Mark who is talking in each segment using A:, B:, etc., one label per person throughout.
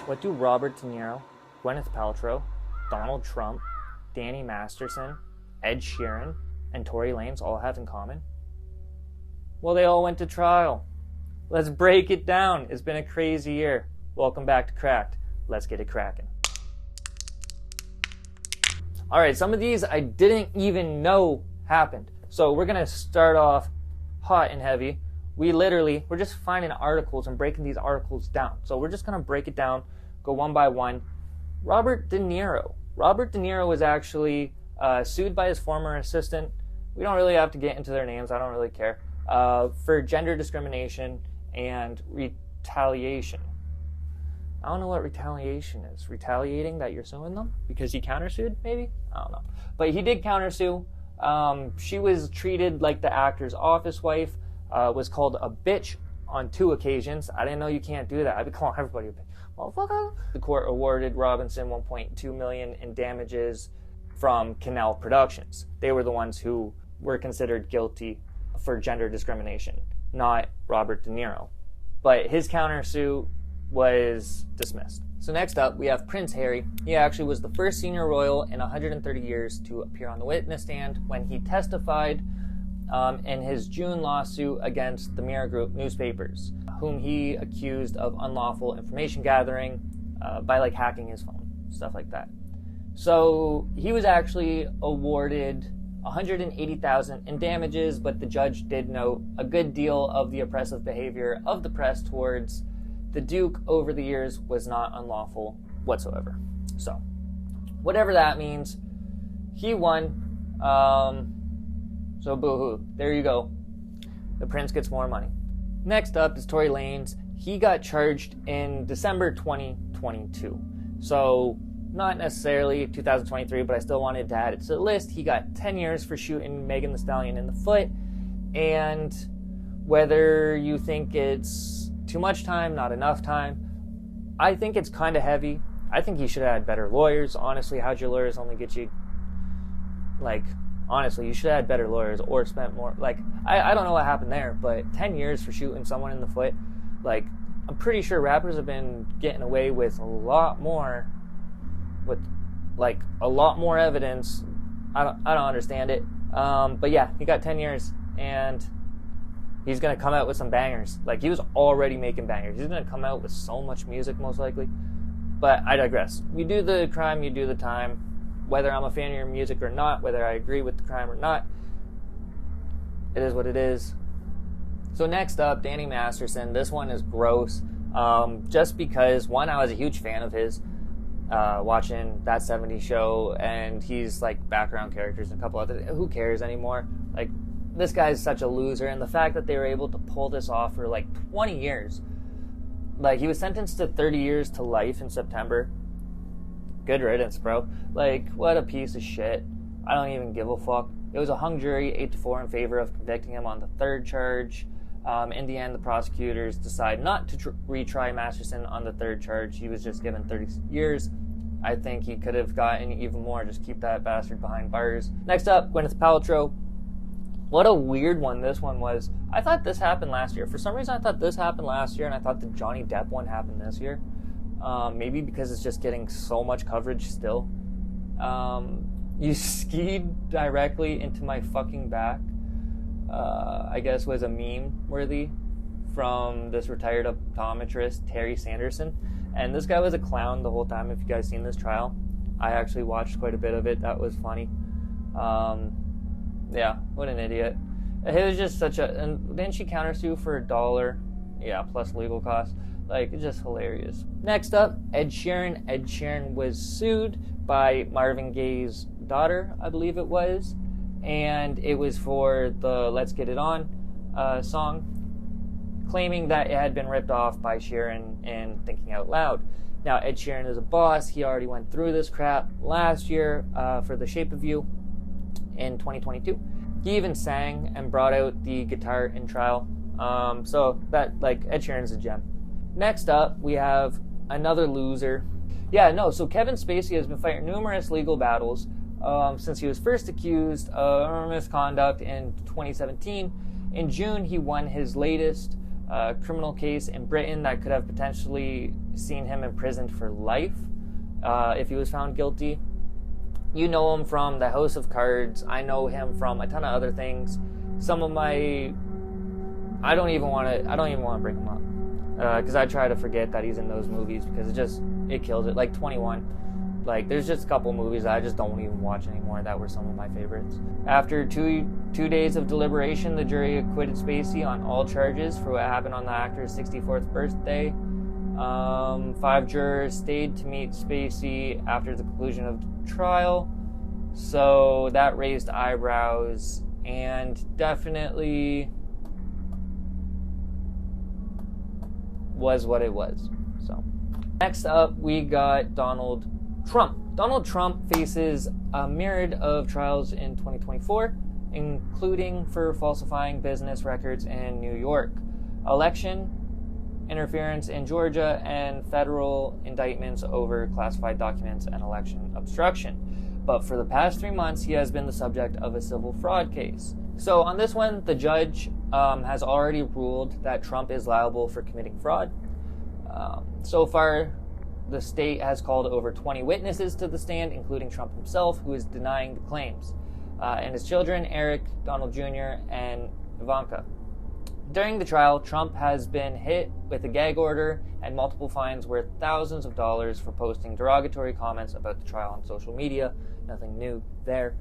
A: What do Robert De Niro, Gwyneth Paltrow, Donald Trump, Danny Masterson, Ed Sheeran, and Tory Lanez all have in common? Well, they all went to trial. Let's break it down. It's been a crazy year. Welcome back to Cracked. Let's get it cracking. Alright, some of these I didn't even know happened. So we're going to start off hot and heavy. We're just finding articles and breaking these articles down. So we're just going to break it down, go one by one. Robert De Niro. Robert De Niro was actually sued by his former assistant. We don't really have to get into their names. I don't really care. For gender discrimination and retaliation. I don't know what retaliation is. Retaliating that you're suing them? Because he countersued, maybe? I don't know. But he did countersue. She was treated like the actor's office wife, was called a bitch on 2 occasions. I didn't know you can't do that. I'd be calling everybody a bitch. Motherfucker. The court awarded Robinson $1.2 million in damages from Canal Productions. They were the ones who were considered guilty for gender discrimination, not Robert De Niro. But his countersuit was dismissed. So next up, we have Prince Harry. He actually was the first senior royal in 130 years to appear on the witness stand when he testified in his June lawsuit against the Mirror Group newspapers, whom he accused of unlawful information gathering by hacking his phone, stuff like that. So he was actually awarded $180,000 in damages, but the judge did note a good deal of the oppressive behavior of the press towards the Duke over the years was not unlawful whatsoever. So, whatever that means, he won. So boo-hoo. There you go. The prince gets more money. Next up is Tory Lanez. He got charged in December 2022. So, not necessarily 2023, but I still wanted to add it to the list. He got 10 years for shooting Megan Thee Stallion in the foot. And whether you think it's too much time, not enough time, I think it's kind of heavy. I think he should have had better lawyers. Honestly, how'd your lawyers only get you, honestly, you should have had better lawyers or spent more, I don't know what happened there, but 10 years for shooting someone in the foot, I'm pretty sure rappers have been getting away with a lot more evidence. I don't understand it. But yeah, he got 10 years, and he's going to come out with some bangers. He was already making bangers. He's going to come out with so much music, most likely. But I digress. You do the crime, you do the time. Whether I'm a fan of your music or not, whether I agree with the crime or not, it is what it is. So next up, Danny Masterson. This one is gross. Just because, one, I was a huge fan of his, watching That 70s Show, and he's background characters and a couple other. Who cares anymore? This guy's such a loser, and the fact that they were able to pull this off for 20 years. He was sentenced to 30 years to life in September. Good riddance, bro. What a piece of shit. I don't even give a fuck. It was a hung jury, 8-4 in favor of convicting him on the 3rd charge. In the end, the prosecutors decide not to retry Masterson on the 3rd charge. He was just given 30 years. I think he could have gotten even more. Just keep that bastard behind bars. Next up, Gwyneth Paltrow. What a weird one this one was. I thought this happened last year. For some reason, I thought this happened last year, and I thought the Johnny Depp one happened this year. Maybe because it's just getting so much coverage still. You skied directly into my fucking back. I guess was a meme worthy from this retired optometrist, Terry Sanderson. And this guy was a clown the whole time, if you guys seen this trial. I actually watched quite a bit of it. That was funny. Yeah, what an idiot. It was just such a... And didn't she countersue for $1? Yeah, plus legal costs. It's just hilarious. Next up, Ed Sheeran. Ed Sheeran was sued by Marvin Gaye's daughter, I believe it was. And it was for the Let's Get It On song, claiming that it had been ripped off by Sheeran in Thinking Out Loud. Now, Ed Sheeran is a boss. He already went through this crap last year for The Shape of You in 2022. He even sang and brought out the guitar in trial. So that, Ed Sheeran's a gem. Next up, we have another loser. So Kevin Spacey has been fighting numerous legal battles since he was first accused of misconduct in 2017. In June, he won his latest criminal case in Britain that could have potentially seen him imprisoned for life if he was found guilty. You know him from the House of Cards. I know him from a ton of other things. Some of my... I don't even want to bring him up. Because I try to forget that he's in those movies because it kills it. Like 21. Like, there's just a couple movies that I just don't even watch anymore that were some of my favorites. After two days of deliberation, the jury acquitted Spacey on all charges for what happened on the actor's 64th birthday. 5 jurors stayed to meet Spacey after the conclusion of the trial. So that raised eyebrows and definitely was what it was. So next up, we got Donald Trump. Donald Trump faces a myriad of trials in 2024, including for falsifying business records in New York, election interference in Georgia, and federal indictments over classified documents and election obstruction. But for the past 3 months, he has been the subject of a civil fraud case. So on this one, the judge has already ruled that Trump is liable for committing fraud. So far, the state has called over 20 witnesses to the stand, including Trump himself, who is denying the claims, and his children, Eric, Donald Jr., and Ivanka. During the trial, Trump has been hit with a gag order and multiple fines worth thousands of dollars for posting derogatory comments about the trial on social media. Nothing new there.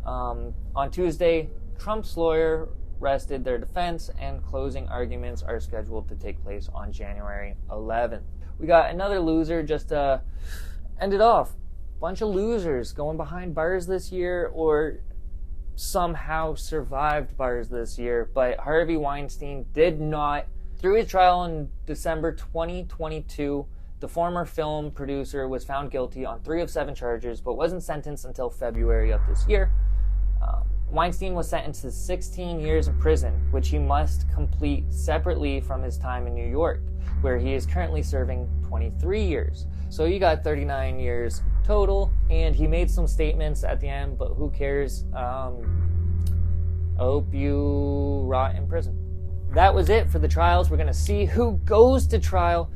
A: On Tuesday, Trump's lawyer rested their defense, and closing arguments are scheduled to take place on January 11th. We got another loser just to end it off. Bunch of losers going behind bars this year or somehow survived bars this year, but Harvey Weinstein did not. Through his trial in December 2022, the former film producer was found guilty on 3 of 7 charges, but wasn't sentenced until February of this year. Weinstein was sentenced to 16 years in prison, which he must complete separately from his time in New York, where he is currently serving 23 years. So you got 39 years total, and he made some statements at the end, but who cares? I hope you rot in prison. That was it for the trials. We're going to see who goes to trial.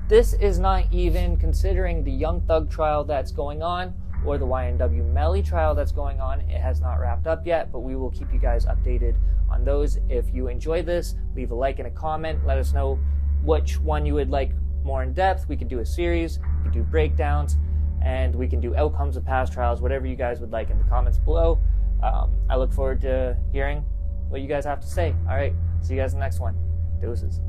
A: This is not even considering the Young Thug trial that's going on or the YNW Melly trial that's going on. It has not wrapped up yet, but we will keep you guys updated on those. If you enjoy this, leave a like and a comment. Let us know which one you would like more in depth. We could do a series, we could do breakdowns, and we can do outcomes of past trials, whatever you guys would like in the comments below. I look forward to hearing what you guys have to say. All right, see you guys in the next one. Deuces.